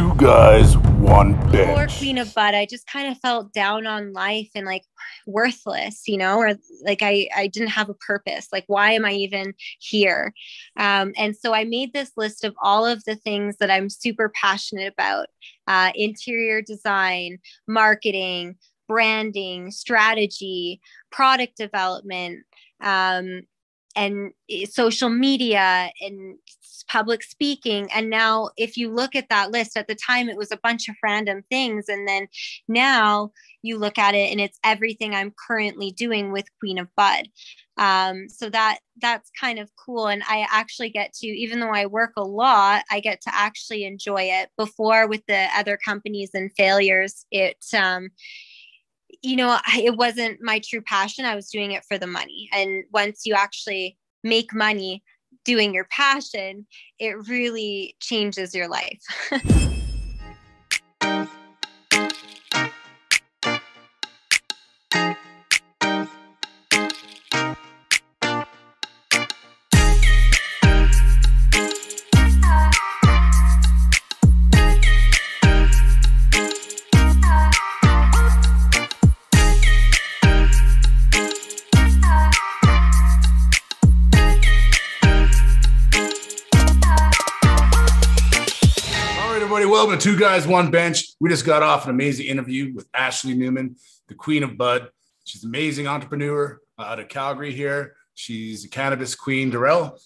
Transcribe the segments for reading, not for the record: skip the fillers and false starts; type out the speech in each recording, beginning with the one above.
Two guys, one Before bench. Queen of Bud, I just kind of felt down on life and like worthless, or like I didn't have a purpose. Like, why am I even here? And so I made this list of all of the things that I'm super passionate about: interior design, marketing, branding, strategy, product development, and social media and public speaking. And now if you look at that list, at the time it was a bunch of random things, and then now you look at it and it's everything I'm currently doing with Queen of Bud. So that's kind of cool. And I actually get to, even though I work a lot, I get to actually enjoy it. Before, with the other companies and failures, it wasn't my true passion. I was doing it for the money. And once you actually make money doing your passion, it really changes your life. Welcome to Two Guys, One Bench. We just got off an amazing interview with Ashley Newman, the Queen of Bud. She's an amazing entrepreneur out of Calgary here. She's a cannabis queen. Darrell?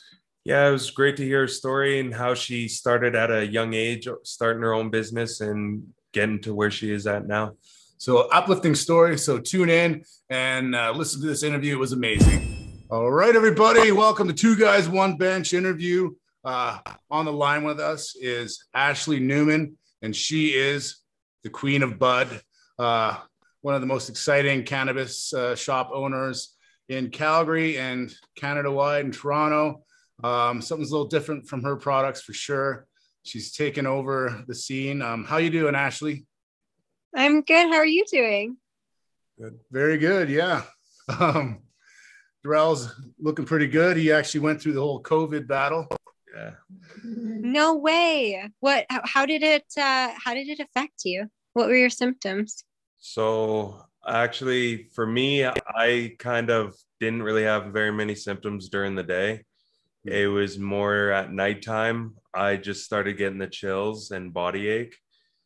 Yeah, it was great to hear her story and how she started at a young age, starting her own business and getting to where she is at now. So uplifting story. So tune in and listen to this interview. It was amazing. All right, everybody. Welcome to Two Guys, One Bench interview. On the line with us is Ashley Newman, and she is the Queen of Bud, one of the most exciting cannabis shop owners in Calgary and Canada-wide in Toronto. Something's a little different from her products for sure. She's taken over the scene. How you doing, Ashley? I'm good. How are you doing? Good. Very good, yeah. Darrell's looking pretty good. He actually went through the whole COVID battle. Yeah. No way. How did it affect you? What were your symptoms? So actually, for me, I kind of didn't really have very many symptoms during the day. It was more at nighttime. I just started getting the chills and body ache.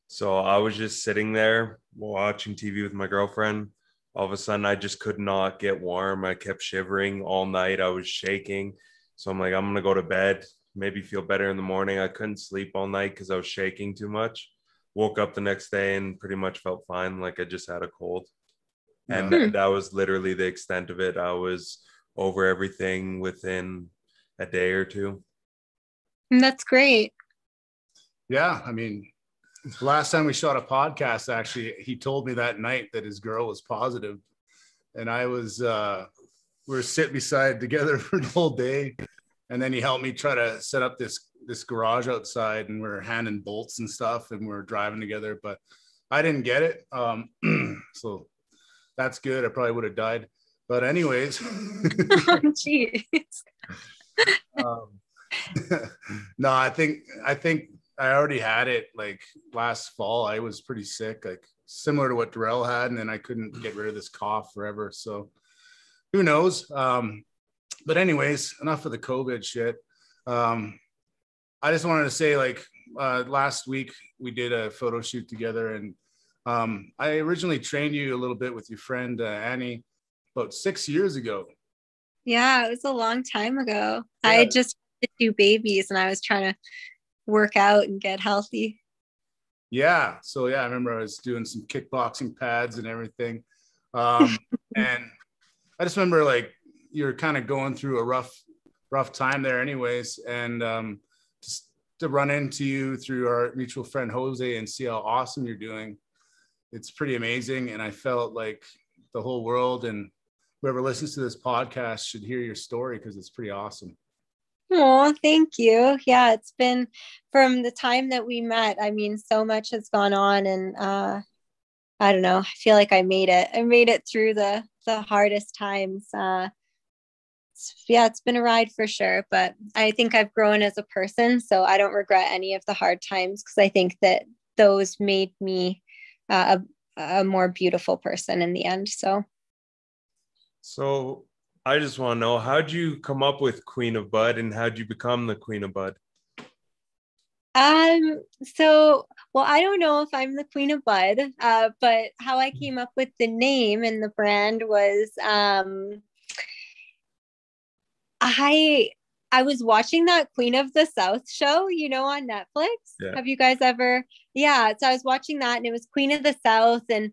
So I was just sitting there watching TV with my girlfriend. All of a sudden, I just could not get warm. I kept shivering all night. I was shaking. So I'm like, I'm going to go to bed, maybe feel better in the morning. I couldn't sleep all night because I was shaking too much. Woke up the next day and pretty much felt fine, like I just had a cold. And that was literally the extent of it. I was over everything within a day or two. That's great. Yeah, I mean, the last time we shot a podcast, actually, he told me that night that his girl was positive, and I was we were sitting beside together for the whole day. And then he helped me try to set up this garage outside, and we're handing bolts and stuff, and we're driving together. But I didn't get it, so that's good. I probably would have died. But anyways, Jeez. No, I think I already had it like last fall. I was pretty sick, like similar to what Darrell had, and then I couldn't get rid of this cough forever. So who knows? But anyways, enough of the COVID shit. I just wanted to say, like, last week we did a photo shoot together, and I originally trained you a little bit with your friend Annie about 6 years ago. Yeah, it was a long time ago. Yeah. I had just had 2 babies and I was trying to work out and get healthy. Yeah. So yeah, I remember I was doing some kickboxing pads and everything. And I just remember like you're kind of going through a rough time there anyways. And just to run into you through our mutual friend Jose and see how awesome you're doing. It's pretty amazing. And I felt like the whole world and whoever listens to this podcast should hear your story because it's pretty awesome. Oh, thank you. Yeah, it's been from the time that we met. I mean, so much has gone on, and I don't know. I feel like I made it. I made it through the hardest times. It's been a ride for sure, but I think I've grown as a person, so I don't regret any of the hard times because I think that those made me a more beautiful person in the end. So I just want to know, how'd you come up with Queen of Bud, and how'd you become the Queen of Bud? Well, I don't know if I'm the Queen of Bud, but how I came up with the name and the brand was, I was watching that Queen of the South show, on Netflix. Yeah. Have you guys ever? Yeah. So I was watching that, and it was Queen of the South. And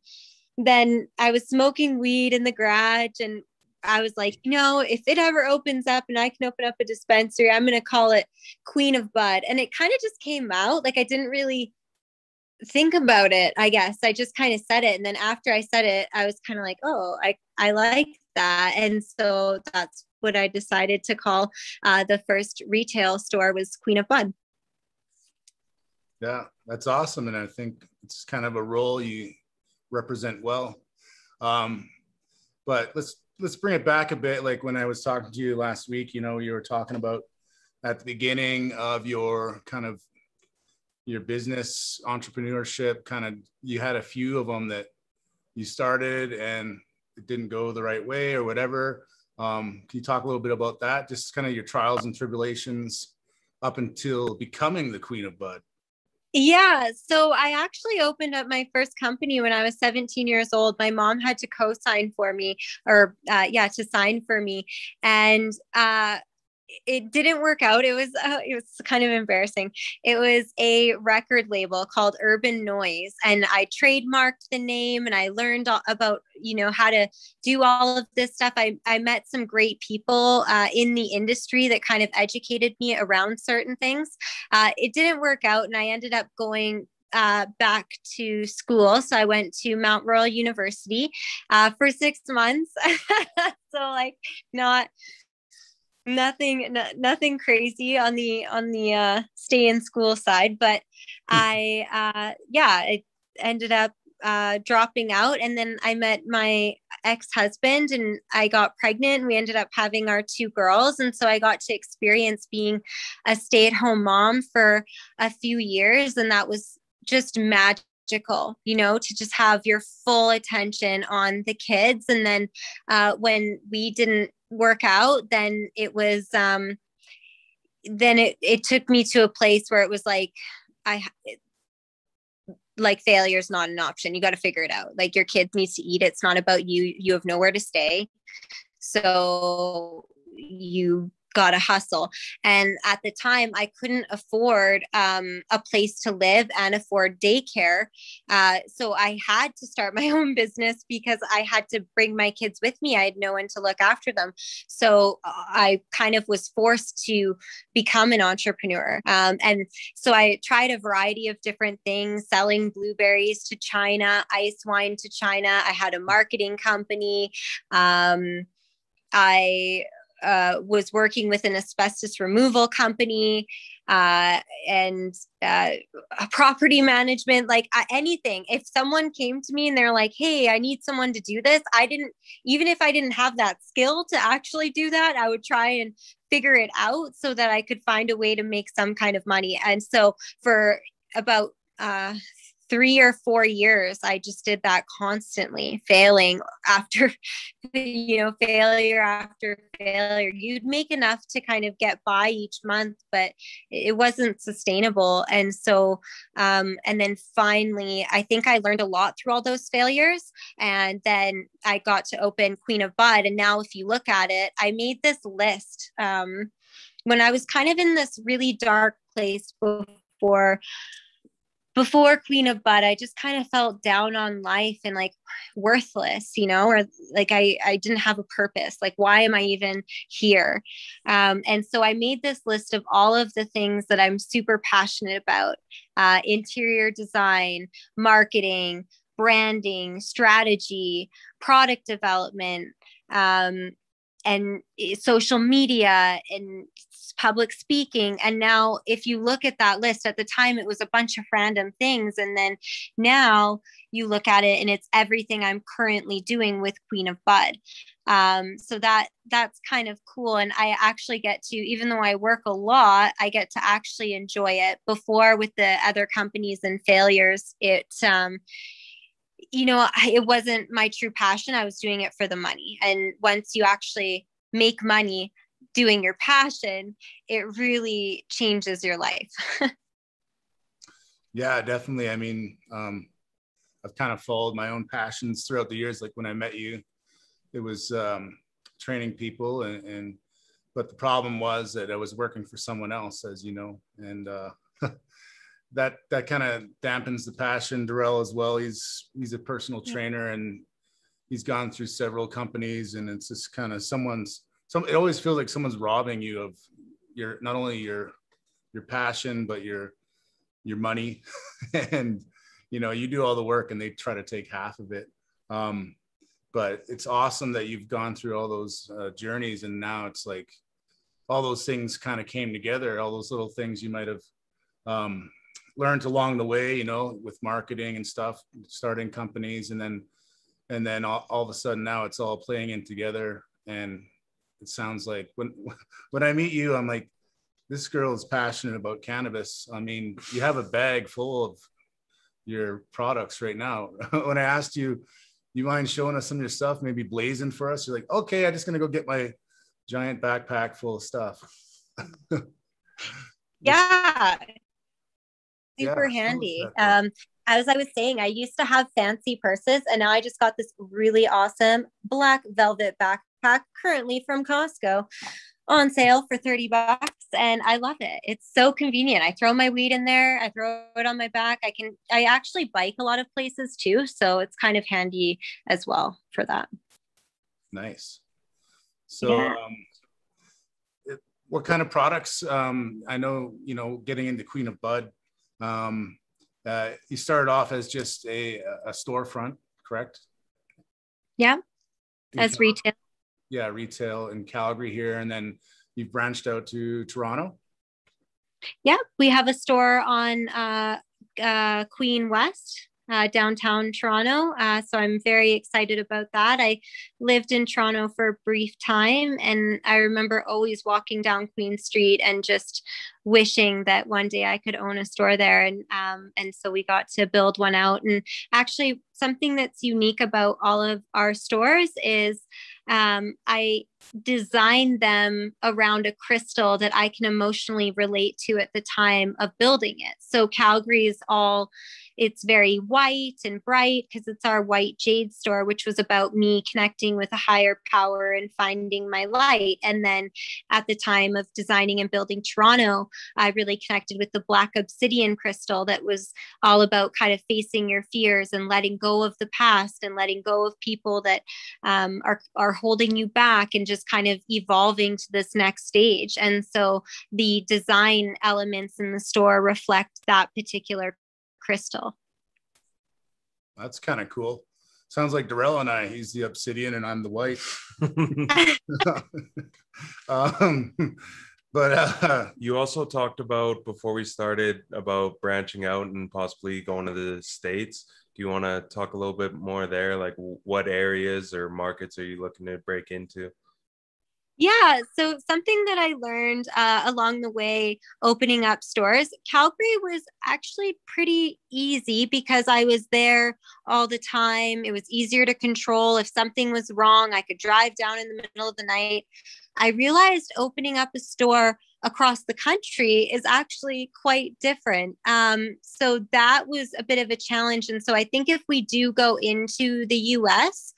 then I was smoking weed in the garage, and I was like, if it ever opens up and I can open up a dispensary, I'm going to call it Queen of Bud. And it kind of just came out. Like, I didn't really think about it, I guess. I just kind of said it. And then after I said it, I was kind of like, oh, I like that. And so that's what I decided to call the first retail store was Queen of Bud. Yeah, that's awesome. And I think it's kind of a role you represent well. But let's bring it back a bit. Like when I was talking to you last week, you were talking about at the beginning of your kind of your business entrepreneurship, kind of, you had a few of them that you started and it didn't go the right way or whatever. Can you talk a little bit about that? Just kind of your trials and tribulations up until becoming the Queen of Bud. Yeah. So I actually opened up my first company when I was 17 years old. My mom had to co-sign for me to sign for me. And, it didn't work out. It was kind of embarrassing. It was a record label called Urban Noise, and I trademarked the name, and I learned about how to do all of this stuff. I met some great people in the industry that kind of educated me around certain things. It didn't work out, and I ended up going back to school. So I went to Mount Royal University for 6 months. So like nothing crazy on the stay in school side, but I ended up dropping out, and then I met my ex-husband and I got pregnant, and we ended up having our 2 girls. And so I got to experience being a stay-at-home mom for a few years, and that was just magical, to just have your full attention on the kids. And then when we didn't work out, then it was then it took me to a place where it was like failure is not an option. You got to figure it out. Like, your kids needs to eat. It's not about you. You have nowhere to stay, so you got to hustle. And at the time I couldn't afford a place to live and afford daycare. So I had to start my own business because I had to bring my kids with me. I had no one to look after them. So I kind of was forced to become an entrepreneur. And so I tried a variety of different things, selling blueberries to China, ice wine to China. I had a marketing company. I was working with an asbestos removal company and property management, like anything. If someone came to me and they're like, hey, I need someone to do this, even if I didn't have that skill to actually do that, I would try and figure it out so that I could find a way to make some kind of money. And so for about 3 or 4 years, I just did that constantly, failing after, failure after failure. You'd make enough to kind of get by each month, but it wasn't sustainable. And so, and then finally, I think I learned a lot through all those failures. And then I got to open Queen of Bud. And now if you look at it, I made this list when I was kind of in this really dark place before Queen of Bud. I just kind of felt down on life and like worthless, or like I didn't have a purpose. Like, why am I even here? And so I made this list of all of the things that I'm super passionate about: interior design, marketing, branding, strategy, product development, social media and public speaking. And now if you look at that list, at the time it was a bunch of random things, and then now you look at it and it's everything I'm currently doing with Queen of Bud. So that's kind of cool. And I actually get to, even though I work a lot, I get to actually enjoy it. Before, with the other companies and failures, it wasn't my true passion. I was doing it for the money. And once you actually make money doing your passion, it really changes your life. Yeah, definitely. I mean, I've kind of followed my own passions throughout the years. Like when I met you, it was training people, but the problem was that I was working for someone else, as you know, and that kind of dampens the passion. Darrell as well. He's a personal trainer, and he's gone through several companies, and it's just kind of it always feels like someone's robbing you of not only your passion, but your money. And you do all the work and they try to take half of it. But it's awesome that you've gone through all those journeys, and now it's like all those things kind of came together, all those little things you might have learned along the way, with marketing and stuff, starting companies, and then all of a sudden now it's all playing in together. And it sounds like when I meet you, I'm like, this girl is passionate about cannabis. I mean, you have a bag full of your products right now. When I asked you mind showing us some of your stuff, maybe blazing for us? You're like, okay, I'm just going to go get my giant backpack full of stuff. Yeah. Super handy. As I was saying, I used to have fancy purses, and now I just got this really awesome black velvet backpack currently from Costco on sale for $30, and I love it. It's so convenient. I throw my weed in there, I throw it on my back. I actually bike a lot of places too, so it's kind of handy as well for that. Nice. So what kind of products, I know, getting into Queen of Bud, you started off as just a storefront, correct? Yeah, as retail. Yeah, retail in Calgary here, and then you've branched out to Toronto. Yeah, we have a store on Queen West, downtown Toronto. So I'm very excited about that. I lived in Toronto for a brief time, and I remember always walking down Queen Street and just wishing that one day I could own a store there. And so we got to build one out. And actually, something that's unique about all of our stores is I designed them around a crystal that I can emotionally relate to at the time of building it. So Calgary is it's very white and bright because it's our white jade store, which was about me connecting with a higher power and finding my light. And then at the time of designing and building Toronto, I really connected with the black obsidian crystal that was all about kind of facing your fears and letting go of the past and letting go of people that are holding you back and just kind of evolving to this next stage. And so the design elements in the store reflect that particular crystal. That's kind of cool. Sounds like Darrell and I. He's the obsidian and I'm the white. But you also talked about, before we started, about branching out and possibly going to the States. Do you want to talk a little bit more there? Like, what areas or markets are you looking to break into? Yeah, so something that I learned along the way opening up stores, Calgary was actually pretty easy because I was there all the time. It was easier to control. If something was wrong, I could drive down in the middle of the night. I realized opening up a store across the country is actually quite different. So that was a bit of a challenge. And so I think if we do go into the US,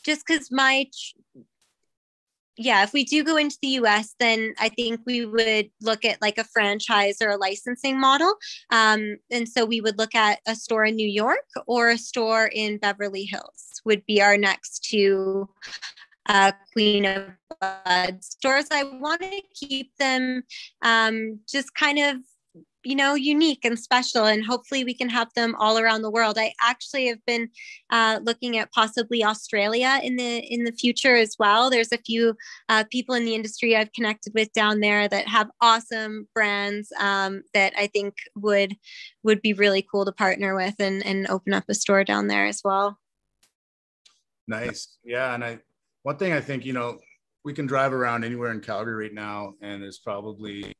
just because if we do go into the US, then I think we would look at like a franchise or a licensing model. And so we would look at a store in New York or a store in Beverly Hills would be our next two Queen of Bud stores. I want to keep them just kind of unique and special, and hopefully we can have them all around the world. I actually have been looking at possibly Australia in the future as well. There's a few people in the industry I've connected with down there that have awesome brands that I think would be really cool to partner with and open up a store down there as well. Nice. Yeah. And one thing I think, we can drive around anywhere in Calgary right now, and there's probably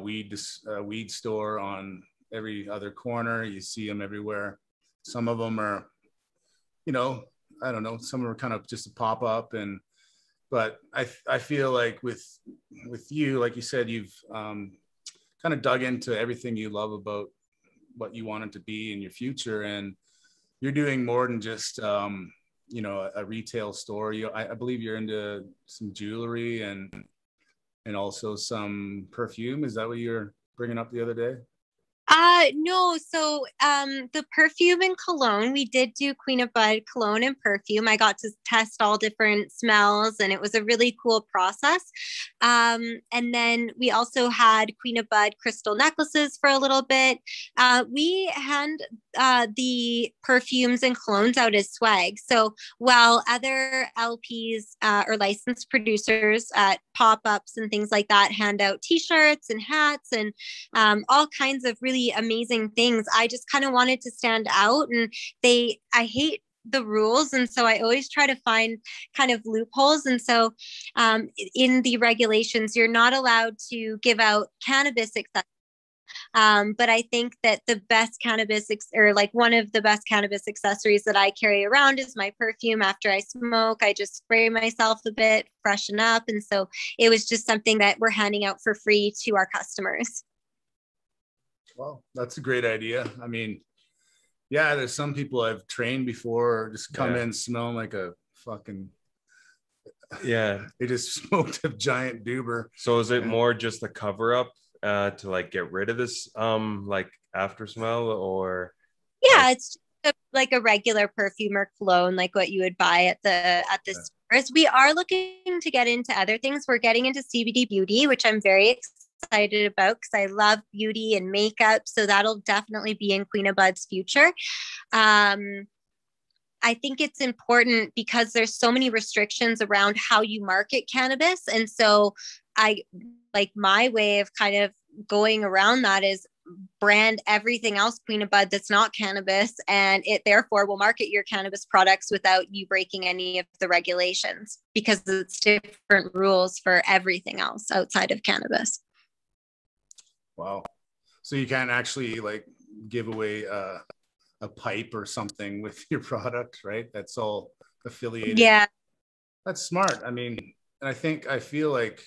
weed store on every other corner. You see them everywhere. Some of them are, I don't know, some are kind of just a pop-up, but I feel like with you, like you said, you've kind of dug into everything you love about what you want it to be in your future, and you're doing more than just a retail store. I believe you're into some jewelry and also some perfume. Is that what you were bringing up the other day? No. So, the perfume and cologne, we did do Queen of Bud cologne and perfume. I got to test all different smells, and it was a really cool process. And then we also had Queen of Bud crystal necklaces for a little bit. We hand the perfumes and colognes out as swag. So while other LPs or licensed producers at pop-ups and things like that hand out t-shirts and hats and all kinds of really amazing things, I just kind of wanted to stand out, and I hate the rules, and so I always try to find kind of loopholes. And so in the regulations, you're not allowed to give out cannabis accessories. But I think that the best cannabis or like one of the best cannabis accessories that I carry around is my perfume. After I smoke, I just spray myself a bit, freshen up. And so it was just something that we're handing out for free to our customers. Well, that's a great idea. I mean, yeah, there's some people I've trained before just come in smelling like a fucking they just smoked a giant doober. So is it more just a cover up to like get rid of this like after smell, or it's like a regular perfume or cologne, like what you would buy at the stores. We are looking to get into other things. We're getting into CBD beauty, which I'm very excited about because I love beauty and makeup. So that'll definitely be in Queen of Bud's future. I think it's important because there's so many restrictions around how you market cannabis. And so my way of kind of going around that is brand everything else Queen of Bud that's not cannabis, and it therefore will market your cannabis products without you breaking any of the regulations, because it's different rules for everything else outside of cannabis. Wow. So you can't actually like give away a pipe or something with your product, right? That's all affiliated. Yeah. That's smart. I mean, and I feel like,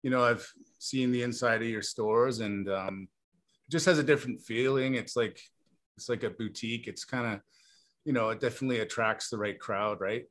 I've seen the inside of your stores, and it just has a different feeling. It's like a boutique. It's kind of, it definitely attracts the right crowd, right?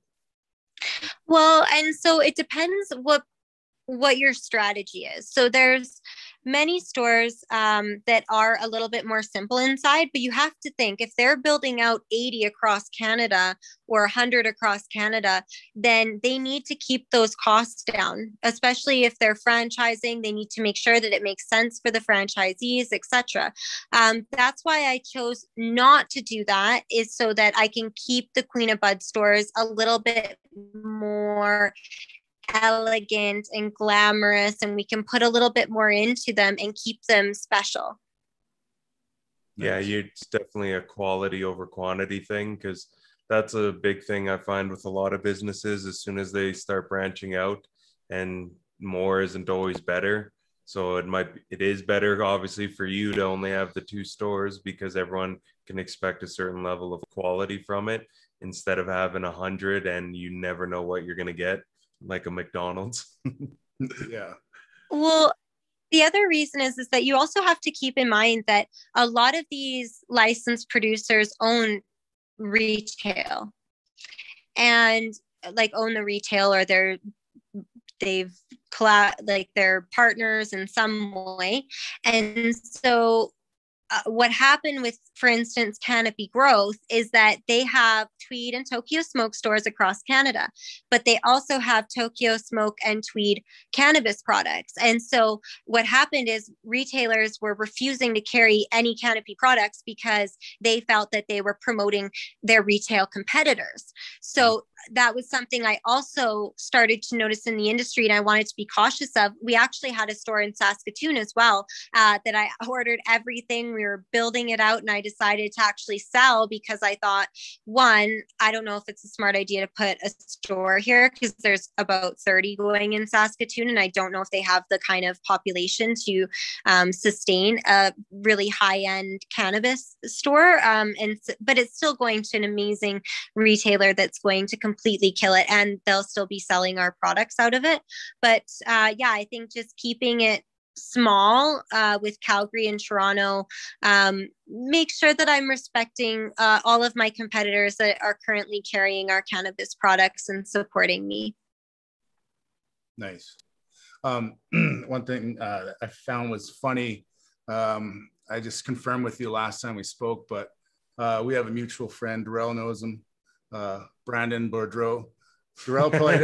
Well, and so it depends what your strategy is. So there's many stores that are a little bit more simple inside, but you have to think if they're building out 80 across Canada or 100 across Canada, then they need to keep those costs down, especially if they're franchising. They need to make sure that it makes sense for the franchisees, etc. That's why I chose not to do that, is so that I can keep the Queen of Bud stores a little bit more elegant and glamorous, and we can put a little bit more into them and keep them special. Yeah, it's definitely a quality over quantity thing, because that's a big thing I find with a lot of businesses. As soon as they start branching out, and more isn't always better. So it is better obviously for you to only have the 2 stores, because everyone can expect a certain level of quality from it, instead of having 100 and you never know what you're going to get, like a McDonald's. Yeah. Well, the other reason is that you also have to keep in mind that a lot of these licensed producers own retail, and like own the retail, or they're partners in some way. And so what happened with, for instance, Canopy Growth is that they have Tweed and Tokyo Smoke stores across Canada, but they also have Tokyo Smoke and Tweed cannabis products. And so what happened is retailers were refusing to carry any Canopy products because they felt that they were promoting their retail competitors. So that was something I also started to notice in the industry, and I wanted to be cautious of. We actually had a store in Saskatoon as well that I ordered everything. We were building it out, and I decided to actually sell because I thought, one, I don't know if it's a smart idea to put a store here because there's about 30 going in Saskatoon, and I don't know if they have the kind of population to sustain a really high-end cannabis store. But it's still going to an amazing retailer that's going to completely kill it, and they'll still be selling our products out of it. But yeah, I think just keeping it small with Calgary and Toronto, make sure that I'm respecting all of my competitors that are currently carrying our cannabis products and supporting me. Nice. One thing I found was funny. I just confirmed with you last time we spoke, but we have a mutual friend. Darrell knows him. Brandon Boudreau. Darrell probably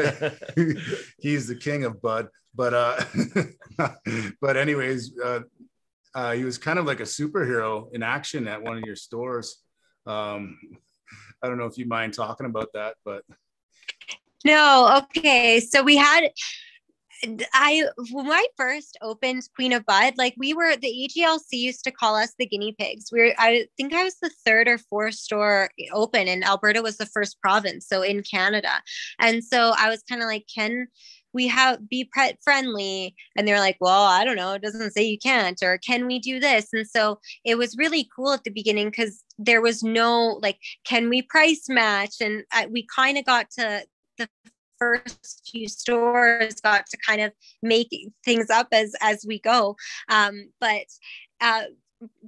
he's the king of bud, but but anyways, he was kind of like a superhero in action at one of your stores. I don't know if you mind talking about that, but no. Okay, so when I first opened Queen of Bud, like the 𝐓.𝐆.𝐻 used to call us the guinea pigs. I think I was the third or fourth store open, and Alberta was the first province, so in Canada. And so I was kind of like, can we be pet friendly? And they're like, well, I don't know, it doesn't say you can't, or can we do this? And so it was really cool at the beginning because there was no like, can we price match? And we kind of got to the first few stores got to kind of make things up as we go. But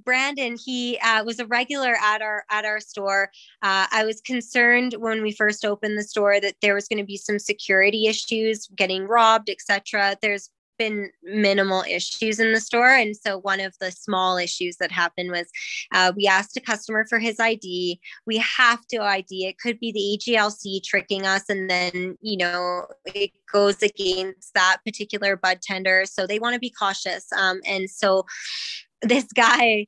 Brandon, he was a regular at our store. I was concerned when we first opened the store that there was going to be some security issues, getting robbed, etc. There's been minimal issues in the store. And so one of the small issues that happened was we asked a customer for his ID. We have to ID. It could be the 𝐓.𝐻.𝐿C tricking us, and then, it goes against that particular bud tender. So they want to be cautious. And so this guy,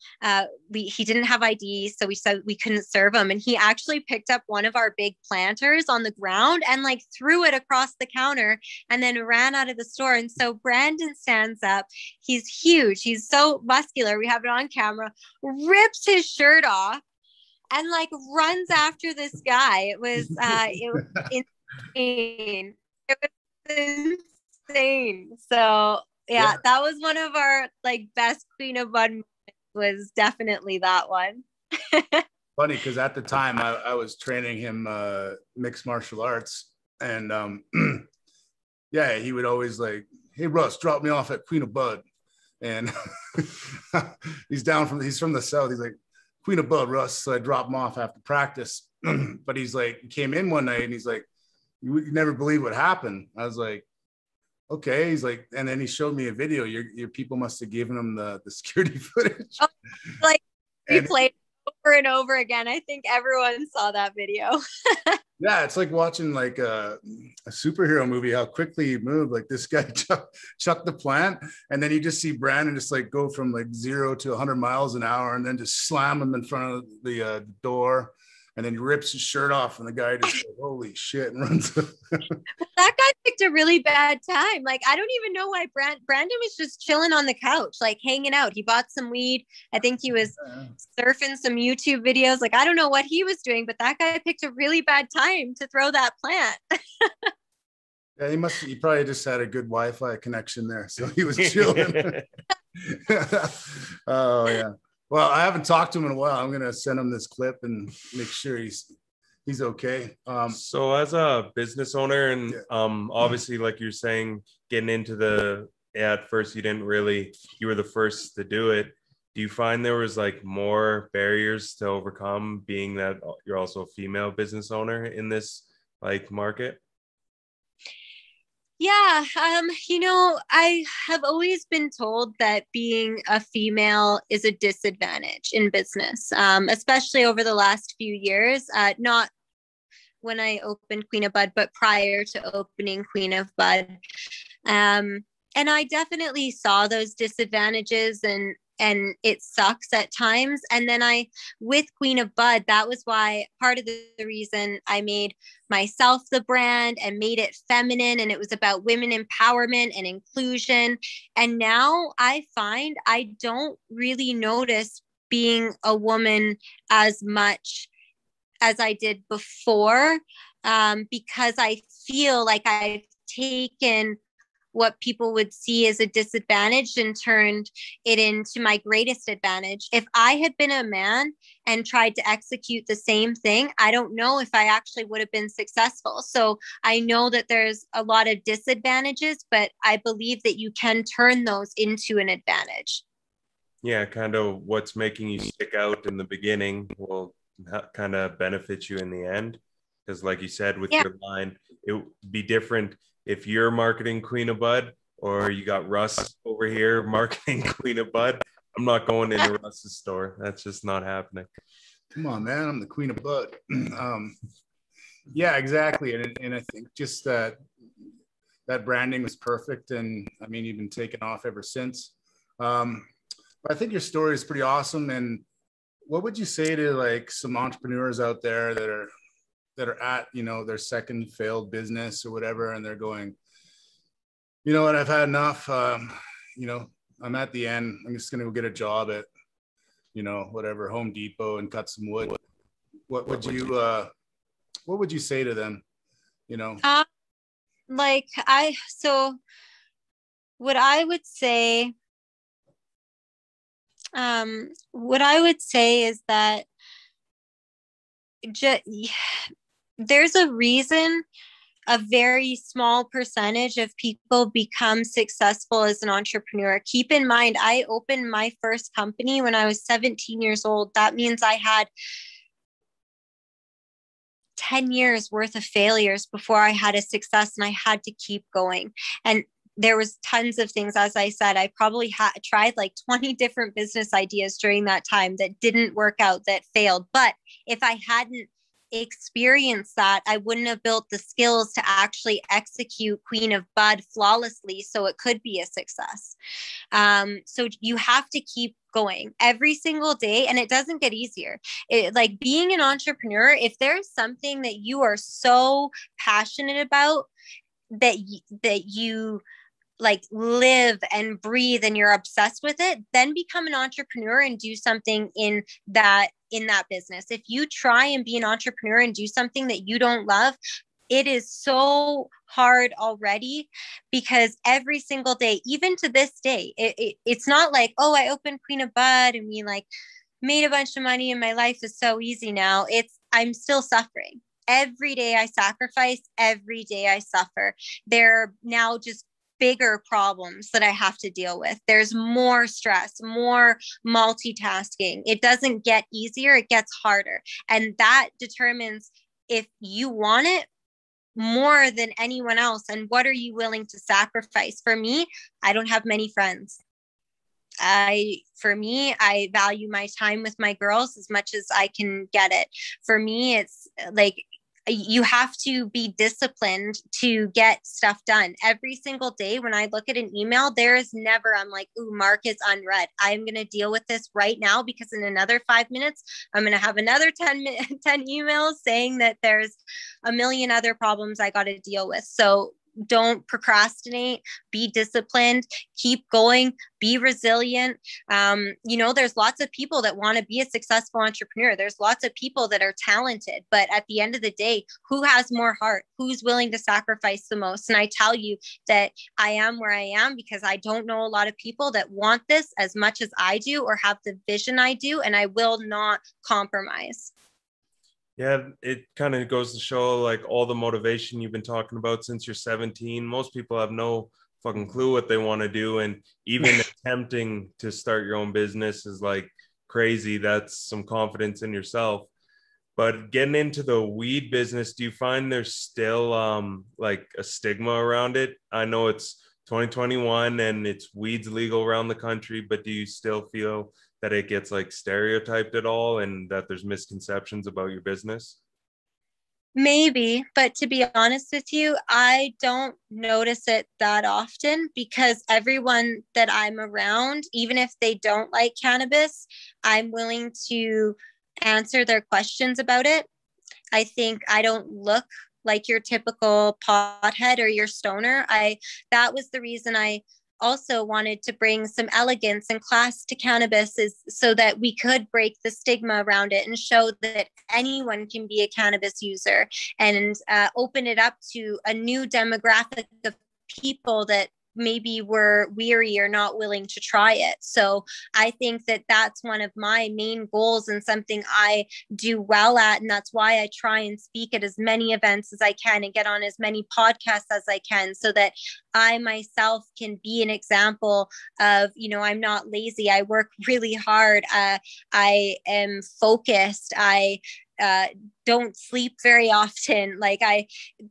he didn't have ID, so we said we couldn't serve him. And he actually picked up one of our big planters on the ground and like threw it across the counter and then ran out of the store. And so Brandon stands up. He's huge. He's so muscular. We have it on camera, rips his shirt off and like runs after this guy. It was insane. It was insane. So yeah, that was one of our like best Queen of Bud moments, was definitely that one. Funny because at the time I was training him mixed martial arts, and yeah, he would always like, hey Russ, drop me off at Queen of Bud. And he's from the south. He's like, Queen of Bud, Russ. So I dropped him off after practice. But he's like, he came in one night and he's like, you would never believe what happened. I was like, okay. He's like, and then he showed me a video. Your people must have given him the security footage. Oh, like replayed over and over again. I think everyone saw that video. Yeah, it's like watching like a superhero movie, how quickly he moved. Like this guy chucked the plant, and then you just see Brandon just like go from like 0 to 100 miles an hour, and then just slam him in front of the door, and then he rips his shirt off, and the guy just like, holy shit, and runs. That guy picked a really bad time. Like, I don't even know why Brandon was just chilling on the couch, like hanging out. He bought some weed. I think he was surfing some YouTube videos. Like, I don't know what he was doing, but that guy picked a really bad time to throw that plant. Yeah, he probably just had a good Wi-Fi connection there, so he was chilling. Oh yeah. Well, I haven't talked to him in a while. I'm gonna send him this clip and make sure he's okay. So as a business owner, and obviously, like you're saying, getting into at first you were the first to do it. Do you find there was like more barriers to overcome, being that you're also a female business owner in this like market? Yeah, I have always been told that being a female is a disadvantage in business, especially over the last few years. Not when I opened Queen of Bud, but prior to opening Queen of Bud. And I definitely saw those disadvantages, and it sucks at times. And then with Queen of Bud, that was why part of the reason I made myself the brand and made it feminine, and it was about women empowerment and inclusion. And now I find I don't really notice being a woman as much as I did before, because I feel like I've taken what people would see as a disadvantage and turned it into my greatest advantage. If I had been a man and tried to execute the same thing, I don't know if I actually would have been successful. So I know that there's a lot of disadvantages, but I believe that you can turn those into an advantage. Yeah, kind of what's making you stick out in the beginning will kind of benefit you in the end. Because like you said, with your line, it would be different if you're marketing Queen of Bud or you got Russ over here marketing Queen of Bud. I'm not going into Russ's store. That's just not happening. Come on, man. I'm the Queen of Bud. Yeah, exactly. And I think just that branding was perfect. And I mean, you've been taking off ever since. But I think your story is pretty awesome. And what would you say to like some entrepreneurs out there that are at, their second failed business or whatever, and they're going, you know what, I've had enough. I'm at the end. I'm just going to go get a job at, whatever, Home Depot and cut some wood. What would you say to them? What I would say, is that there's a reason a very small percentage of people become successful as an entrepreneur. Keep in mind, I opened my first company when I was 17 years old. That means I had 10 years worth of failures before I had a success, and I had to keep going. And there was tons of things. As I said, I probably tried like 20 different business ideas during that time that didn't work out, that failed. But if I hadn't experienced that, I wouldn't have built the skills to actually execute Queen of Bud flawlessly so it could be a success. So you have to keep going every single day, and it doesn't get easier. Like being an entrepreneur, if there's something that you are so passionate about that you like live and breathe and you're obsessed with it, then become an entrepreneur and do something in that business. If you try and be an entrepreneur and do something that you don't love, it is so hard already, because every single day, even to this day, it's not like, oh, I opened Queen of Bud and we like made a bunch of money and my life is so easy now. I'm still suffering. Every day I sacrifice, every day I suffer. There are now just bigger problems that I have to deal with. There's more stress, more multitasking. It doesn't get easier, it gets harder. And that determines if you want it more than anyone else. And what are you willing to sacrifice? For me, I don't have many friends. I value my time with my girls as much as I can get it. For me, it's like, you have to be disciplined to get stuff done every single day. When I look at an email, there is never, I'm like, ooh, mark is unread. I'm going to deal with this right now, because in another 5 minutes, I'm going to have another 10 emails saying that there's a million other problems I got to deal with. So don't procrastinate, be disciplined, keep going, be resilient. There's lots of people that want to be a successful entrepreneur. There's lots of people that are talented, but at the end of the day, who has more heart? Who's willing to sacrifice the most? And I tell you that I am where I am because I don't know a lot of people that want this as much as I do or have the vision I do, and I will not compromise. Yeah, it kind of goes to show like all the motivation you've been talking about since you're 17. Most people have no fucking clue what they want to do. And even attempting to start your own business is like crazy. That's some confidence in yourself. But getting into the weed business, do you find there's still like a stigma around it? I know it's 2021 and it's weed's legal around the country, but do you still feel that it gets like stereotyped at all and that there's misconceptions about your business? Maybe, but to be honest with you, I don't notice it that often because everyone that I'm around, even if they don't like cannabis, I'm willing to answer their questions about it. I think I don't look like your typical pothead or your stoner. That was the reason I also wanted to bring some elegance and class to cannabis, is so that we could break the stigma around it and show that anyone can be a cannabis user, and open it up to a new demographic of people that maybe were weary or not willing to try it. So I think that that's one of my main goals and something I do well at. And that's why I try and speak at as many events as I can and get on as many podcasts as I can, so that I myself can be an example of, I'm not lazy. I work really hard. I am focused. I don't sleep very often.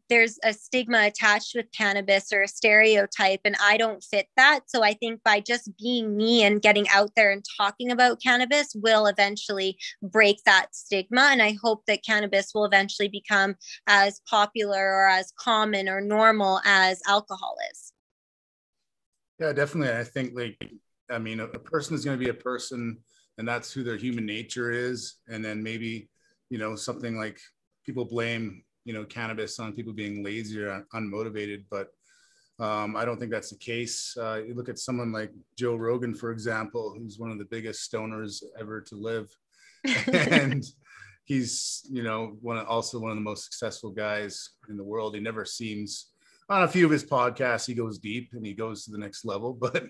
There's a stigma attached with cannabis or a stereotype, and I don't fit that. So I think by just being me and getting out there and talking about cannabis will eventually break that stigma. And I hope that cannabis will eventually become as popular or as common or normal as alcohol is. Yeah, definitely. I think a person is going to be a person, and that's who their human nature is. And then maybe, something like people blame, cannabis on people being lazy or unmotivated, but I don't think that's the case. You look at someone like Joe Rogan, for example, who's one of the biggest stoners ever to live. And he's, also one of the most successful guys in the world. He never seems, on a few of his podcasts, he goes deep and he goes to the next level, but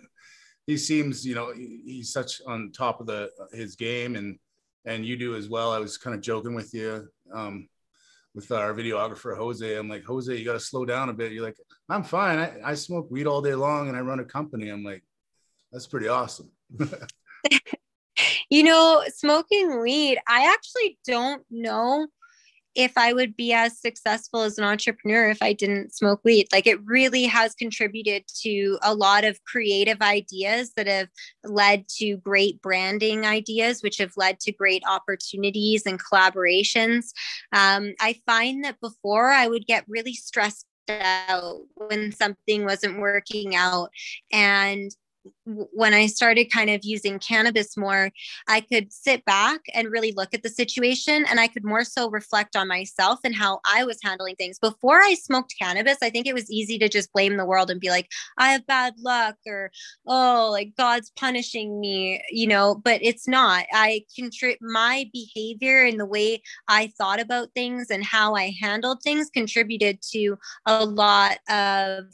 he seems, he's such on top of his game, and you do as well. I was kind of joking with you, with our videographer, Jose. I'm like, Jose, you got to slow down a bit. You're like, I'm fine. I smoke weed all day long and I run a company. I'm like, that's pretty awesome. Smoking weed, I actually don't know if I would be as successful as an entrepreneur if I didn't smoke weed. It really has contributed to a lot of creative ideas that have led to great branding ideas, which have led to great opportunities and collaborations. I find that before I would get really stressed out when something wasn't working out. And when I started kind of using cannabis more, I could sit back and really look at the situation, and I could more so reflect on myself and how I was handling things. Before I smoked cannabis, I think it was easy to just blame the world and be like, I have bad luck, or, oh, God's punishing me, but it's not. My behavior and the way I thought about things and how I handled things contributed to a lot of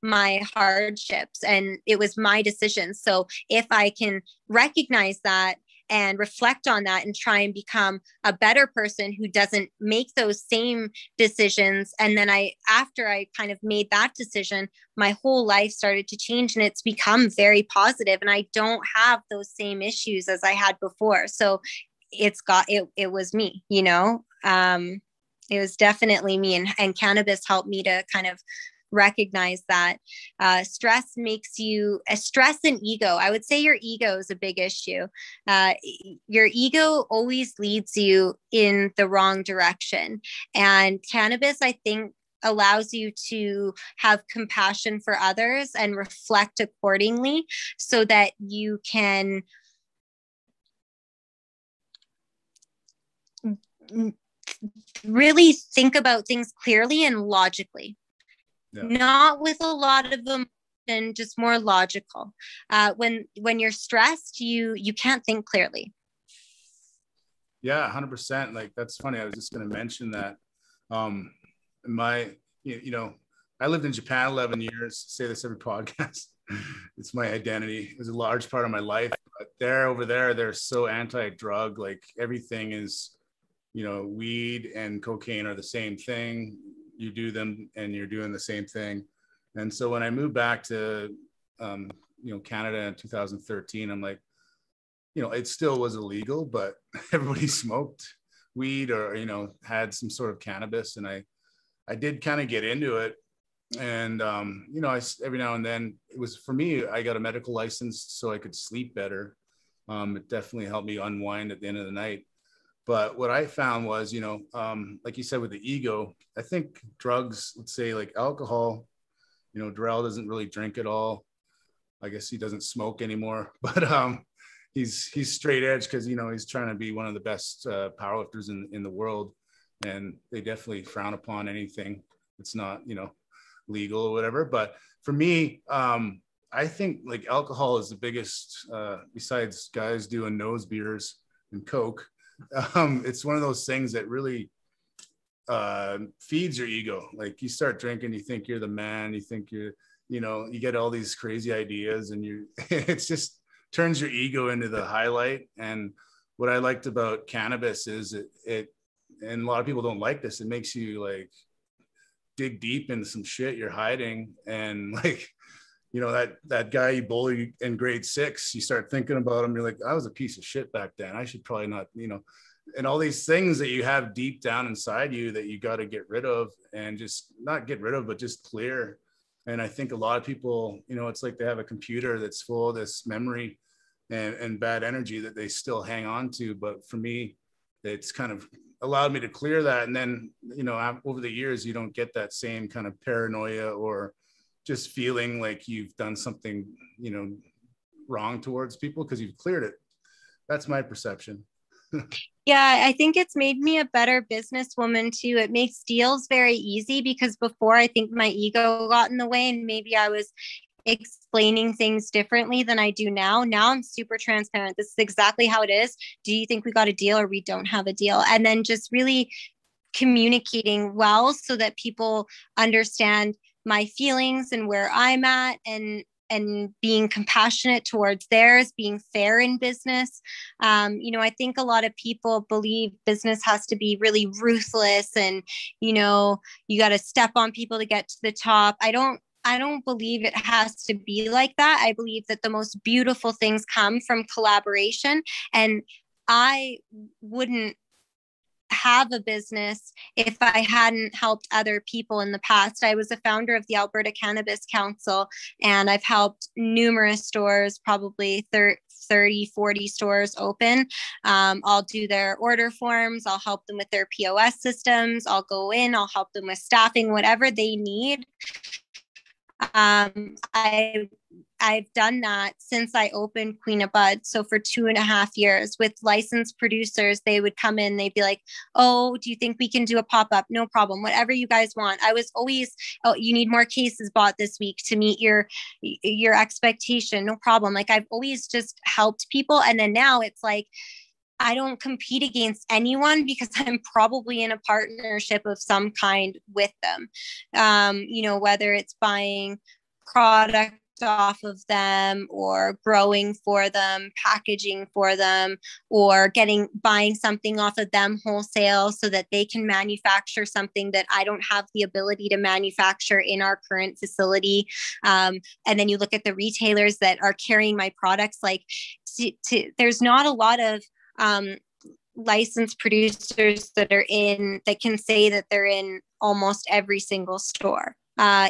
my hardships, and it was my decision. So if I can recognize that and reflect on that and try and become a better person who doesn't make those same decisions, and then after I kind of made that decision, my whole life started to change, and it's become very positive, and I don't have those same issues as I had before. So it was me, it was definitely me, and cannabis helped me to kind of recognize that stress and ego. I would say your ego is a big issue. Your ego always leads you in the wrong direction. And cannabis, I think, allows you to have compassion for others and reflect accordingly, so that you can really think about things clearly and logically. Yeah. Not with a lot of emotion, just more logical. When you're stressed, you can't think clearly. Yeah, 100%. That's funny. I was just going to mention that. I lived in Japan 11 years. Say this every podcast. It's my identity. It was a large part of my life. But over there, they're so anti-drug. Everything is, weed and cocaine are the same thing. You do them and you're doing the same thing. And so when I moved back to, Canada in 2013, I'm like, it still was illegal, but everybody smoked weed or, had some sort of cannabis. And I did kind of get into it. And, every now and then it was, for me, I got a medical license so I could sleep better. It definitely helped me unwind at the end of the night. But what I found was, like you said, with the ego, I think drugs, let's say like alcohol, Darrell doesn't really drink at all. I guess he doesn't smoke anymore, but he's straight edge because, he's trying to be one of the best powerlifters in the world. And they definitely frown upon anything that's not, legal or whatever. But for me, I think like alcohol is the biggest, besides guys doing nose beers and Coke. It's one of those things that really feeds your ego. Like you start drinking, you think you're the man, you think you're, you get all these crazy ideas, and it's just turns your ego into the highlight. And what I liked about cannabis is it and a lot of people don't like this, it makes you like dig deep into some shit you're hiding. And like, that guy you bullied in grade 6, you start thinking about him, you're like, I was a piece of shit back then, I should probably not, and all these things that you have deep down inside you that you got to get rid of, and just not get rid of, but just clear. And I think a lot of people, it's like they have a computer that's full of this memory and bad energy that they still hang on to. But for me, it's kind of allowed me to clear that. And then, over the years, you don't get that same kind of paranoia or just feeling like you've done something, wrong towards people because you've cleared it. That's my perception. Yeah, I think it's made me a better businesswoman too. It makes deals very easy because before I think my ego got in the way and maybe I was explaining things differently than I do now. Now I'm super transparent. This is exactly how it is. Do you think we got a deal or we don't have a deal? And then just really communicating well so that people understand my feelings and where I'm at, and being compassionate towards theirs, being fair in business. I think a lot of people believe business has to be really ruthless and, you got to step on people to get to the top. I don't believe it has to be like that. I believe that the most beautiful things come from collaboration, and I wouldn't have a business if I hadn't helped other people in the past. I was a founder of the Alberta Cannabis Council, and I've helped numerous stores, probably 30, 40 stores open. I'll do their order forms. I'll help them with their POS systems. I'll go in, I'll help them with staffing, whatever they need. I've done that since I opened Queen of Bud. So for 2.5 years with licensed producers, they would come in, they'd be like, oh, do you think we can do a pop-up? No problem. Whatever you guys want. I was always, oh, you need more cases bought this week to meet your expectation. No problem. Like I've always just helped people. And then now it's like, I don't compete against anyone because I'm probably in a partnership of some kind with them. Whether it's buying product off of them or growing for them, packaging for them, or buying something off of them wholesale so that they can manufacture something that I don't have the ability to manufacture in our current facility. And then you look at the retailers that are carrying my products, like there's not a lot of licensed producers that can say that they're in almost every single store. So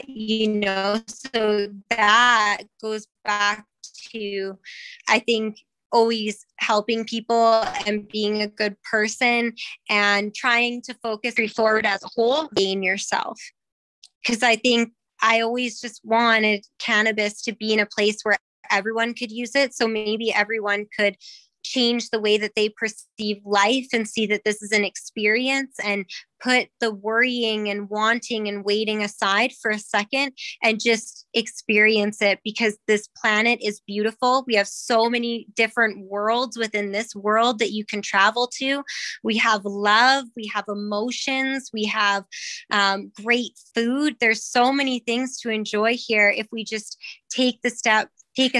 that goes back to, I think, always helping people and being a good person and trying to focus forward as a whole in yourself. Because I think I always just wanted cannabis to be in a place where everyone could use it. So maybe everyone could change the way that they perceive life and see that this is an experience, and put the worrying and wanting and waiting aside for a second and just experience it, because this planet is beautiful. We have so many different worlds within this world that you can travel to. We have love, we have emotions, we have great food. There's so many things to enjoy here if we just take a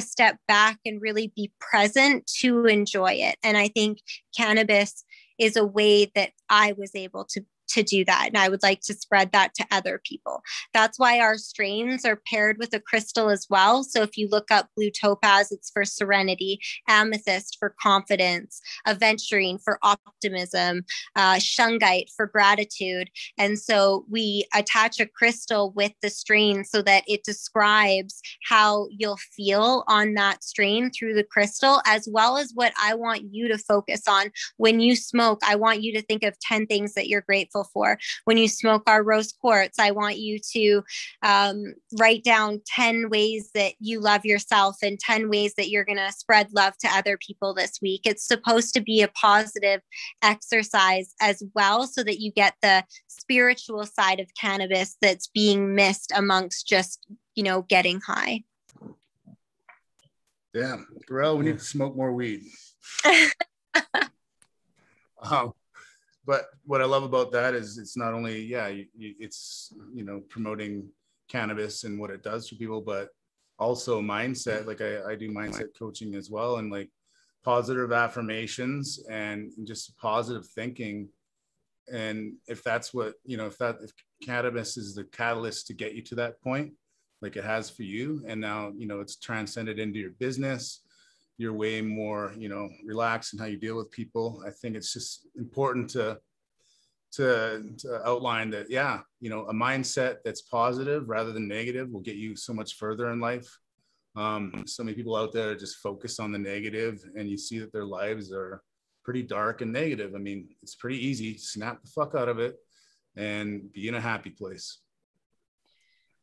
step back and really be present to enjoy it. And I think cannabis is a way that I was able to do that. And I would like to spread that to other people. That's why our strains are paired with a crystal as well. So if you look up blue topaz, it's for serenity, amethyst for confidence, aventurine for optimism, shungite for gratitude. And so we attach a crystal with the strain so that it describes how you'll feel on that strain through the crystal, as well as what I want you to focus on. When you smoke, I want you to think of 10 things that you're grateful for. When you smoke our rose quartz, I want you to write down 10 ways that you love yourself and 10 ways that you're going to spread love to other people this week. It's supposed to be a positive exercise as well, so that you get the spiritual side of cannabis that's being missed amongst just, getting high. Damn, Pharrell, we need to smoke more weed. But what I love about that is it's not only, it's, promoting cannabis and what it does for people, but also mindset. Like I do mindset coaching as well, and like positive affirmations and just positive thinking. And if that's what, if cannabis is the catalyst to get you to that point, like it has for you, and now, it's transcended into your business, you're way more, relaxed in how you deal with people. I think it's just important to outline that, a mindset that's positive rather than negative will get you so much further in life. So many people out there just focus on the negative, and you see that their lives are pretty dark and negative. I mean, it's pretty easy. Snap the fuck out of it and be in a happy place.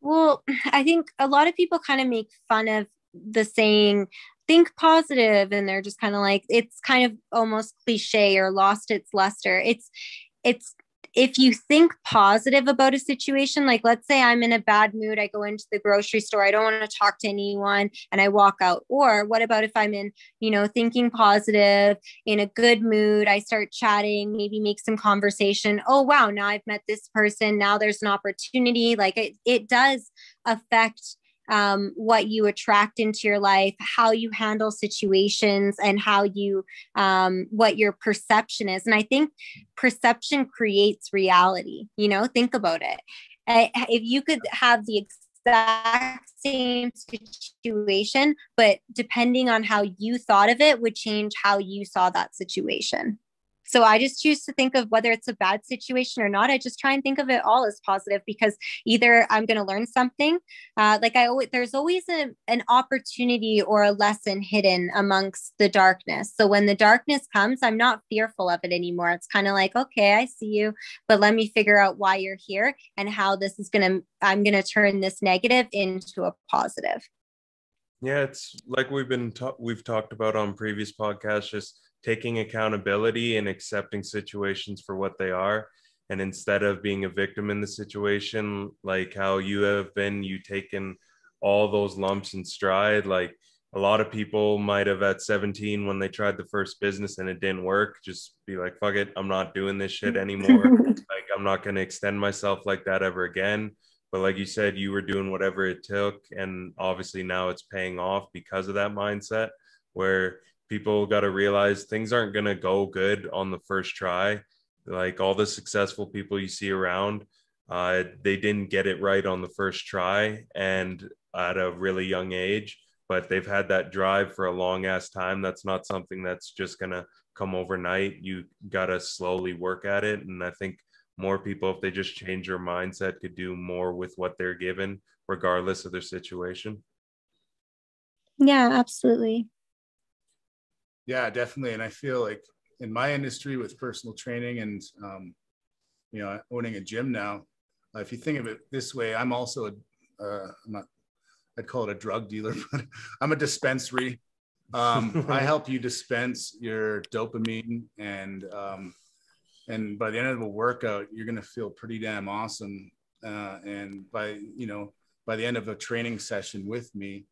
Well, I think a lot of people kind of make fun of the saying, think positive. And they're just kind of like, it's kind of almost cliche or lost its luster. It's if you think positive about a situation, like let's say I'm in a bad mood, I go into the grocery store, I don't want to talk to anyone, and I walk out. Or what about if I'm in, thinking positive, in a good mood, I start chatting, maybe make some conversation. Oh, wow, now I've met this person. Now there's an opportunity. Like it does affect what you attract into your life, how you handle situations, and how you what your perception is. And I think perception creates reality. Think about it. If you could have the exact same situation, but depending on how you thought of it would change how you saw that situation. So I just choose to think of whether it's a bad situation or not. I just try and think of it all as positive, because either I'm going to learn something. There's always an opportunity or a lesson hidden amongst the darkness. So when the darkness comes, I'm not fearful of it anymore. It's kind of like, okay, I see you, but let me figure out why you're here and how this is I'm going to turn this negative into a positive. Yeah, it's like we've talked about on previous podcasts, just taking accountability and accepting situations for what they are. And instead of being a victim in the situation, like how you have been, you taken all those lumps in stride. Like a lot of people might have at 17, when they tried the first business and it didn't work, just be like, fuck it, I'm not doing this shit anymore. Like I'm not going to extend myself like that ever again. But like you said, you were doing whatever it took. And obviously now it's paying off because of that mindset, where people got to realize things aren't going to go good on the first try. Like all the successful people you see around, they didn't get it right on the first try and at a really young age, but they've had that drive for a long ass time. That's not something that's just going to come overnight. You got to slowly work at it. And I think more people, if they just change their mindset, could do more with what they're given, regardless of their situation. Yeah, absolutely. Yeah, definitely. And I feel like in my industry with personal training and, owning a gym now, if you think of it this way, I'm also I'd call it a drug dealer, but I'm a dispensary. I help you dispense your dopamine, and by the end of a workout, you're going to feel pretty damn awesome. And by the end of a training session with me,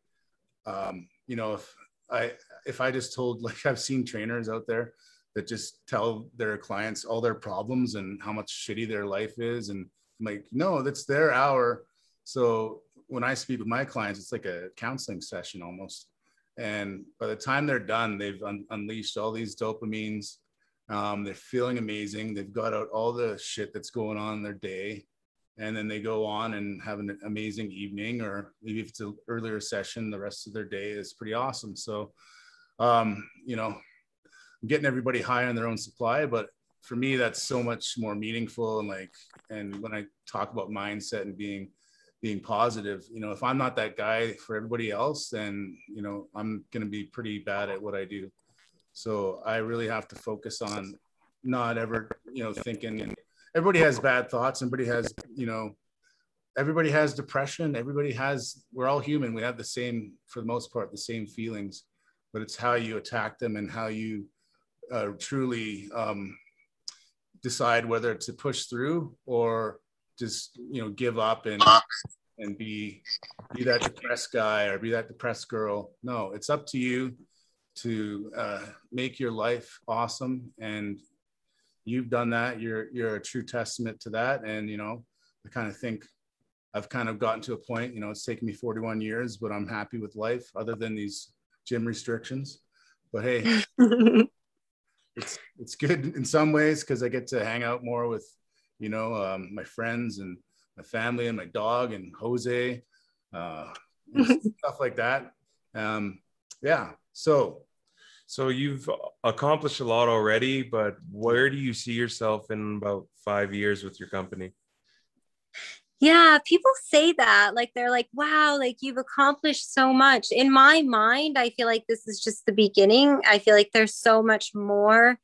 if I just told, like I've seen trainers out there that just tell their clients all their problems and how much shitty their life is. And I'm like, no, that's their hour. So when I speak with my clients, it's like a counseling session almost. And by the time they're done, they've unleashed all these dopamines. They're feeling amazing. They've got out all the shit that's going on in their day. And then they go on and have an amazing evening, or maybe if it's an earlier session, the rest of their day is pretty awesome. So, you know, getting everybody high on their own supply, but for me, that's so much more meaningful. And like, and when I talk about mindset and being positive, you know, if I'm not that guy for everybody else, then, you know, I'm going to be pretty bad at what I do. So I really have to focus on not ever, you know, thinking everybody has bad thoughts. Everybody has, you know, everybody has depression. We're all human. We have the same, for the most part, the same feelings, but it's how you attack them and how you truly decide whether to push through or just, you know, give up and be that depressed guy or be that depressed girl. No, it's up to you to make your life awesome, and you've done that. You're a true testament to that. And you know, I kind of think I've kind of gotten to a point, you know, it's taken me 41 years, but I'm happy with life other than these gym restrictions. But hey, it's good in some ways because I get to hang out more with, you know, my friends and my family and my dog and Jose, and stuff like that. Yeah. So you've accomplished a lot already, but where do you see yourself in about 5 years with your company? Yeah, people say that, like, they're like, wow, like you've accomplished so much. In my mind, I feel like this is just the beginning. I feel like there's so much more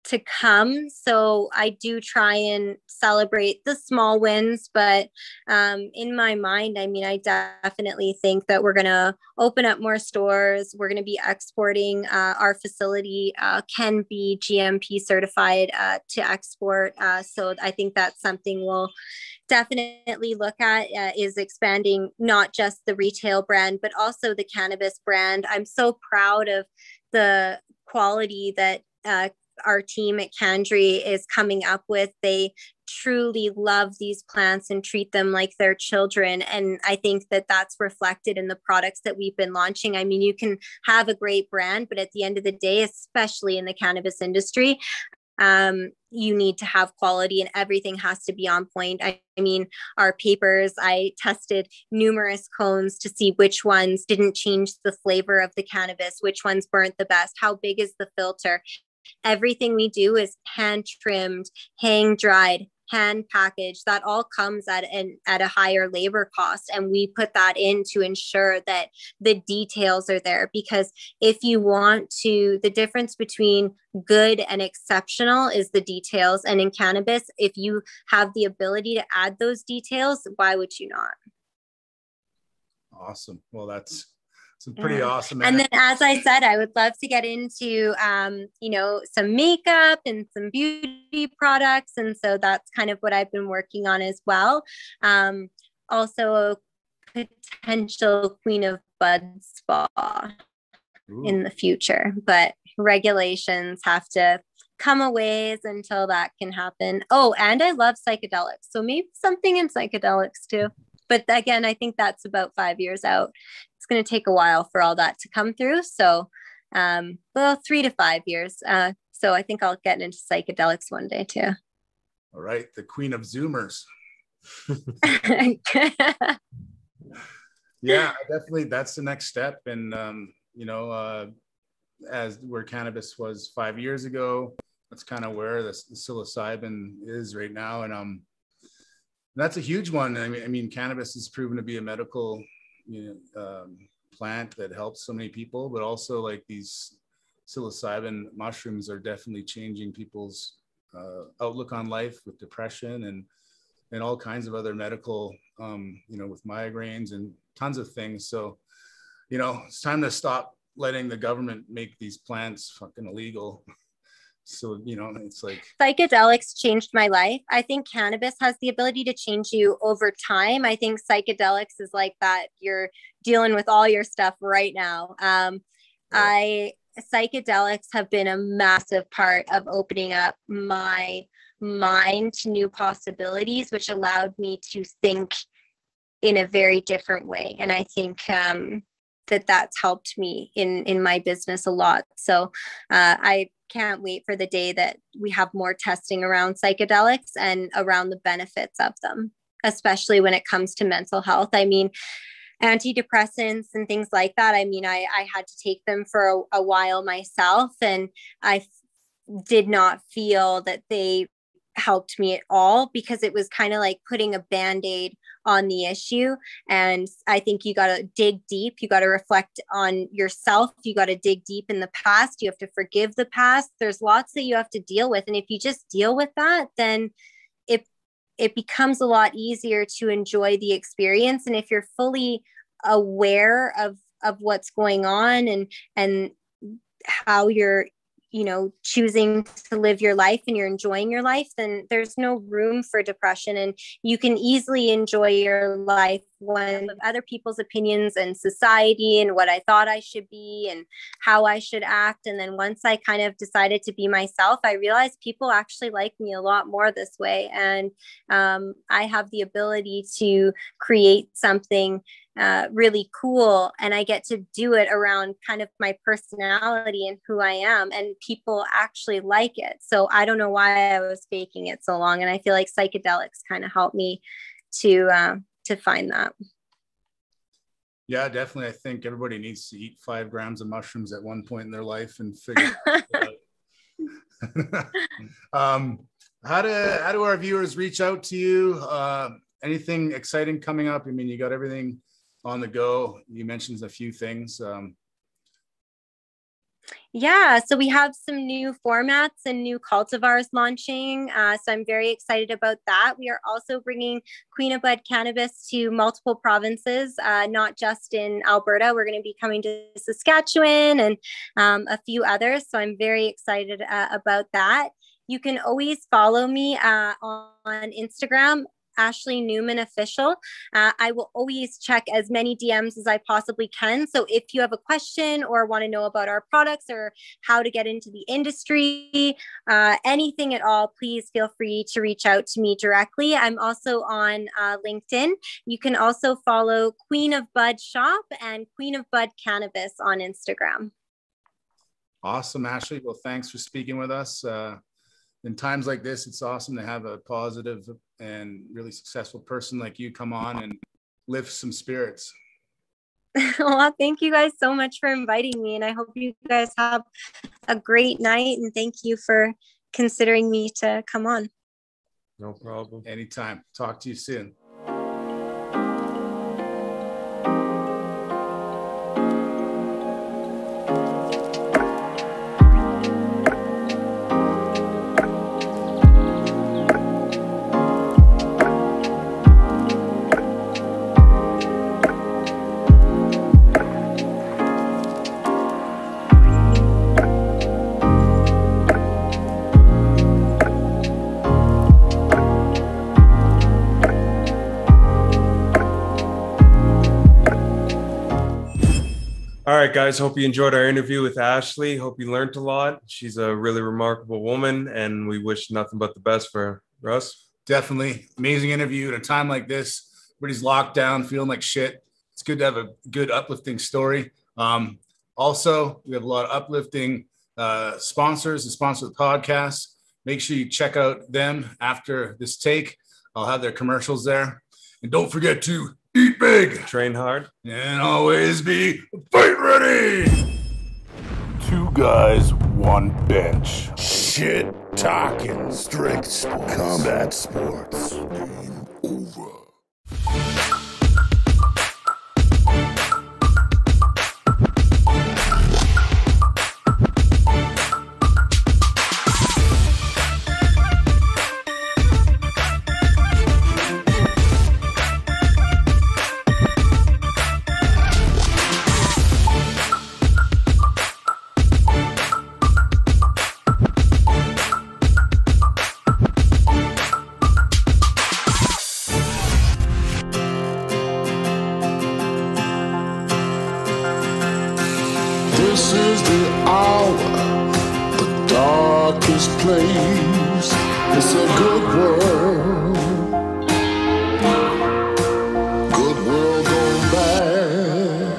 to come. So I do try and celebrate the small wins, but in my mind, I mean, I definitely think that we're going to open up more stores. We're going to be exporting. Our facility can be GMP certified to export. So I think that's something we'll definitely look at, is expanding not just the retail brand, but also the cannabis brand. I'm so proud of the quality that our team at 𝐏 is coming up with. They truly love these plants and treat them like their children. And I think that that's reflected in the products that we've been launching. I mean, you can have a great brand, but at the end of the day, especially in the cannabis industry, you need to have quality and everything has to be on point. I mean, our papers, I tested numerous cones to see which ones didn't change the flavor of the cannabis, which ones weren't the best, how big is the filter. Everything we do is hand trimmed, hang dried, hand packaged. That all comes at a higher labor cost. And we put that in to ensure that the details are there, because if you want to, the difference between good and exceptional is the details. And in cannabis, if you have the ability to add those details, why would you not? Awesome. Well, that's some pretty awesome. And then, as I said, I would love to get into, you know, some makeup and some beauty products. And so that's kind of what I've been working on as well. Also a potential Queen of Bud spa in the future, but regulations have to come a ways until that can happen. Oh, and I love psychedelics. So maybe something in psychedelics too. But again, I think that's about 5 years out. It's going to take a while for all that to come through. So, well, 3 to 5 years. So I think I'll get into psychedelics one day too. All right. The Queen of Zoomers. Yeah, definitely. That's the next step. And, you know, as where cannabis was 5 years ago, that's kind of where the psilocybin is right now. And, that's a huge one. I mean, cannabis is proven to be a medical, you know, plant that helps so many people, but also like these psilocybin mushrooms are definitely changing people's outlook on life with depression and all kinds of other medical, you know, with migraines and tons of things. So, you know, it's time to stop letting the government make these plants fucking illegal. So, you know, it's like psychedelics changed my life. I think cannabis has the ability to change you over time. I think psychedelics is like that. You're dealing with all your stuff right now. Psychedelics have been a massive part of opening up my mind to new possibilities, which allowed me to think in a very different way. And I think that's helped me in my business a lot. So I can't wait for the day that we have more testing around psychedelics and around the benefits of them, especially when it comes to mental health. I mean, antidepressants and things like that. I mean, I had to take them for a while myself, and I did not feel that they helped me at all, because it was kind of like putting a band-aid on the issue. And I think you got to dig deep. You got to reflect on yourself. You got to dig deep in the past. You have to forgive the past. There's lots that you have to deal with. And if you just deal with that, then it becomes a lot easier to enjoy the experience. And if you're fully aware of what's going on and how you're, you know, choosing to live your life and you're enjoying your life, then there's no room for depression. And you can easily enjoy your life when other people's opinions and society and what I thought I should be and how I should act. And then once I kind of decided to be myself, I realized people actually like me a lot more this way. And I have the ability to create something really cool, and I get to do it around kind of my personality and who I am, and people actually like it. So I don't know why I was faking it so long, and I feel like psychedelics kind of helped me to find that. Yeah, definitely. I think everybody needs to eat 5 grams of mushrooms at one point in their life and figure it out. How do our viewers reach out to you? Anything exciting coming up? I mean, you got everything on the go. You mentioned a few things. Yeah, so we have some new formats and new cultivars launching. So I'm very excited about that. We are also bringing Queen of Bud cannabis to multiple provinces, not just in Alberta. We're going to be coming to Saskatchewan and a few others. So I'm very excited about that. You can always follow me on Instagram, Ashley Newman Official. I will always check as many DMs as I possibly can. So if you have a question or want to know about our products or how to get into the industry, anything at all, please feel free to reach out to me directly. I'm also on LinkedIn. You can also follow Queen of Bud Shop and Queen of Bud Cannabis on Instagram. Awesome, Ashley. Well, thanks for speaking with us. In times like this, it's awesome to have a positive and really successful person like you come on and lift some spirits. Well, thank you guys so much for inviting me, and I hope you guys have a great night, and thank you for considering me to come on. No problem. Anytime. Talk to you soon. All right, guys, hope you enjoyed our interview with Ashley. Hope you learned a lot. She's a really remarkable woman, and we wish nothing but the best for her. Russ? Definitely. Amazing interview at a time like this. Everybody's locked down, feeling like shit. It's good to have a good, uplifting story. Also, we have a lot of uplifting sponsors to sponsor the podcast. Make sure you check out them after this take. I'll have their commercials there. And don't forget to eat big, Train hard, and always be fight ready. 2 guys, 1 bench. Shit talking. Straight sports. Combat sports. Game over. This is the hour, the darkest place. It's a good world, good world gone bad.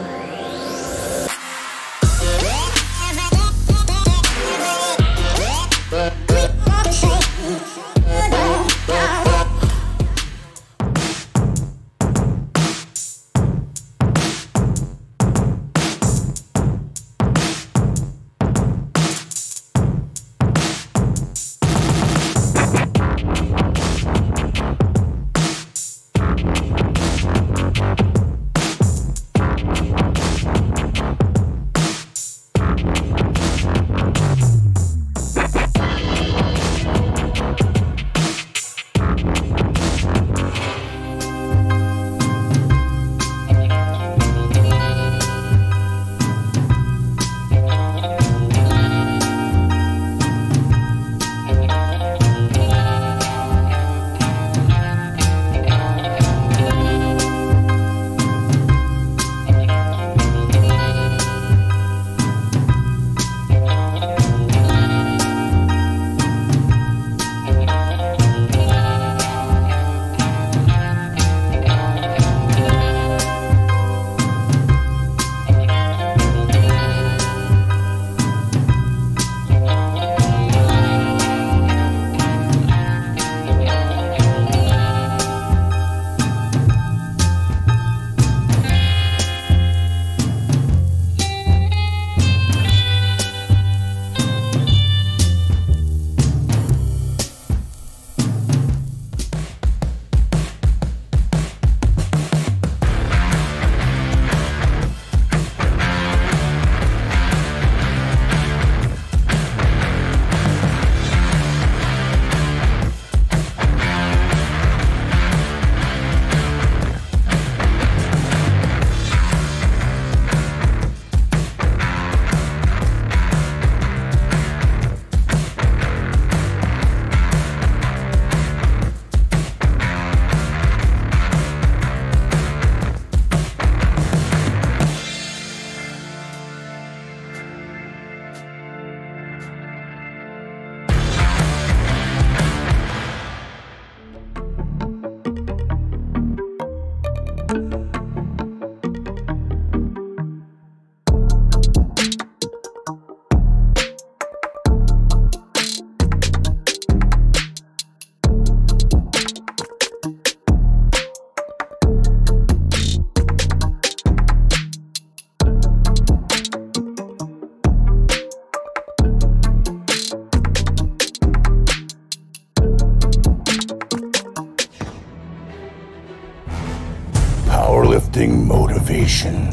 Powerlifting motivation.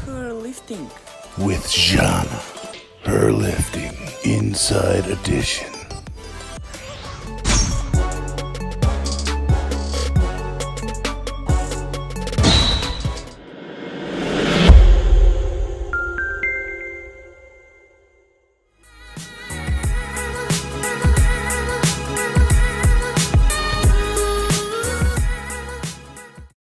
Her lifting. With Jana. Her lifting inside edition.